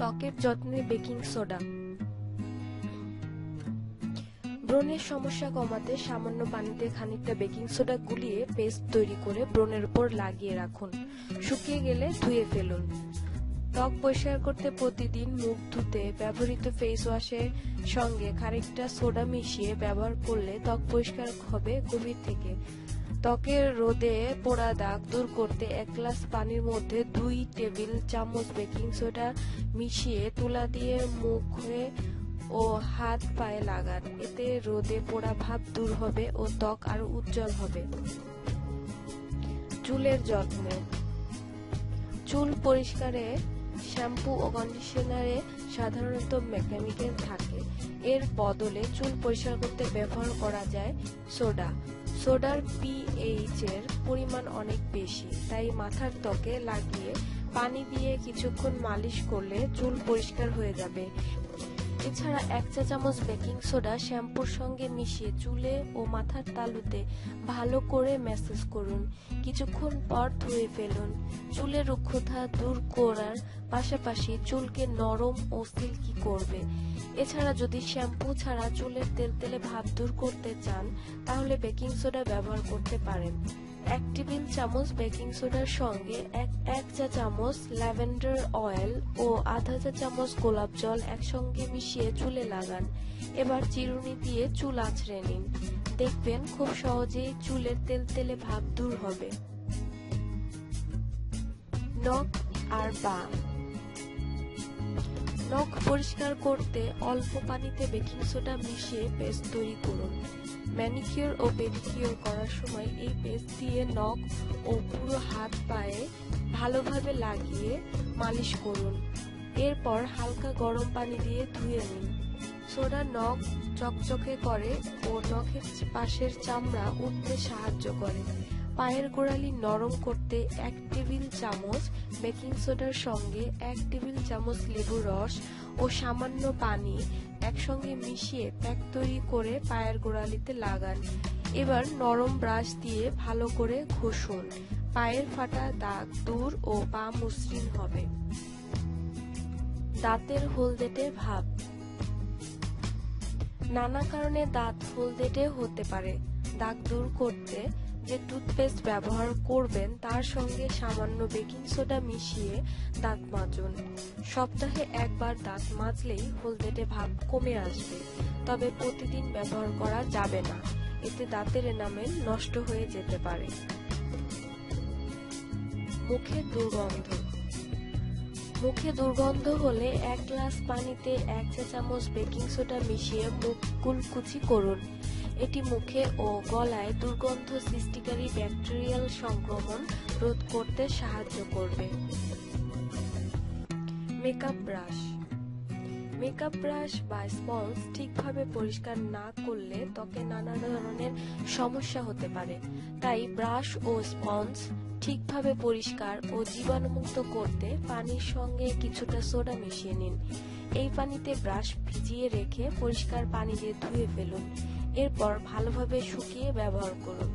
ত্বকের যত্নে baking soda. ব্রণের সমস্যা কমাতে সামান্য পানিতে খানিকটা বেকিং সোডা গুলিয়ে পেস্ট তৈরি করে ব্রণের উপর লাগিয়ে রাখুন। শুকিয়ে গেলে ধুয়ে ফেলুন। ত্বক পরিষ্কার করতে প্রতিদিন মুখ ধুতে ব্যবহৃত ফেস ওয়াশের সঙ্গে খানিকটা সোডা মিশিয়ে ব্যবহার করলে ত্বক পরিষ্কার হবে গভীর থেকে। ত্বকের রোদে পোড়া দাগ দূর করতে 1 গ্লাস পানির মধ্যে 2 টেবিল চামচ বেকিং সোডা মিশিয়ে তুলা দিয়ে মুখে ও হাত পায়ে লাগান। এতে রোদে পোড়া ভাব দূর হবে ও ত্বক আরো উজ্জ্বল হবে। চুলের যত্ন। চুল পরিষ্কারে শ্যাম্পু ও কন্ডিশনারে সাধারণত কেমিক্যাল থাকে। এর বদলে চুল পরিষ্কার করতে ব্যবহার করা যায় সোডা। সোডার পিএইচ এর পরিমাণ অনেক বেশি, তাই মাথার ত্বকে লাগিয়ে পানি দিয়ে কিছুক্ষণ মালিশ করলে চুল পরিষ্কার হয়ে যাবে। এছাড়া 1 চা চামচ বেকিং সোডা শ্যাম্পুর সঙ্গে মিশিয়ে চুলে ও মাথার তালুতে ভালো করে ম্যাসাজ করুন। কিছুক্ষণ পর ধুয়ে ফেলুন। চুলের রুক্ষতা দূর করার পাশাপাশি চুলকে নরম ও সিল্কি করবে। এছাড়া যদি শ্যাম্পু ছাড়া চুলের তেলতেলে ভাব দূর করতে চান তাহলে বেকিং সোডা ব্যবহার করতে পারেন। 1 টেবিল চামচ বেকিং সোডার সঙ্গে 1 চা চামচ ল্যাভেন্ডার অয়েল ও আধা চা চামচ গোলাপ জল একসঙ্গে মিশিয়ে চুলে লাগান। এবার চিরুনি দিয়ে চুল আঁচড়ে নিন। দেখবেন খুব সহজেই চুলের তেলতেলে ভাব দূর হবে। নখ আর বাম। নখ পরিষ্কার করতে অল্প পানিতে বেকিং সোডা মিশিয়ে পেস্ট তৈরি করুন। ম্যানিকিউর ও পেডিকিউর করার সময় এই পেস্ট দিয়ে নখ ও পুরো হাত পায়ে ভালোভাবে লাগিয়ে মালিশ করুন। এরপর হালকা গরম পানি দিয়ে ধুয়ে নিন। সোডা নখ চকচকে করে ও নখের পাশের চামড়া উঠতে সাহায্য করে। পায়ের গোড়ালি নরম করতে 1 টেবিল চামচ বেকিং সোডার সঙ্গে 1 টেবিল চামচ লেবুর রস ও সামান্য পানি একসঙ্গে মিশিয়ে প্যাক তৈরি করে পায়ের গোড়ালিতে লাগান। এবার নরম ব্রাশ দিয়ে ভালো করে ঘষুন। পায়ের ফাটা দাগ দূর ও পা মসৃণ হবে। দাঁতের হলদেটে ভাব। নানা কারণে দাঁত হলদেটে হতে পারে। দাগ দূর করতে যে টুথপেস্ট ব্যবহার করবেন তার সঙ্গে সামান্য বেকিং সোডা মিশিয়ে দাঁত মাজুন। সপ্তাহে 1 বার দাঁত মাজলেই হলদেটে ভাব কমে আসবে। তবে প্রতিদিন ব্যবহার করা যাবে না, এতে দাঁতের এনামেল নষ্ট হয়ে যেতে পারে। মুখে দুর্গন্ধ। মুখে দুর্গন্ধ হলে 1 গ্লাস পানিতে 1 চা চামচ বেকিং সোডা মিশিয়ে মুখ কুলকুচি করুন। এটি মুখে ও গলায় দুর্গন্ধ সৃষ্টিকারী ব্যাকটেরিয়াল সংক্রমণ রোধ করতে সাহায্য করবে। Makeup brush. মেকআপ ব্রাশ বা স্পঞ্জ ঠিকভাবে পরিষ্কার না করলে ত্বকে নানা ধরনের সমস্যা হতে পারে। তাই ব্রাশ ও স্পঞ্জ ঠিকভাবে পরিষ্কার ও জীবাণুমুক্ত করতে পানির সঙ্গে কিছুটা সোডা মিশিয়ে নিন। এই পানিতে ব্রাশ ভিজিয়ে রেখে পরিষ্কার পানি দিয়ে ধুয়ে ফেলুন। এরপর ভালোভাবে শুকিয়ে ব্যবহার করুন।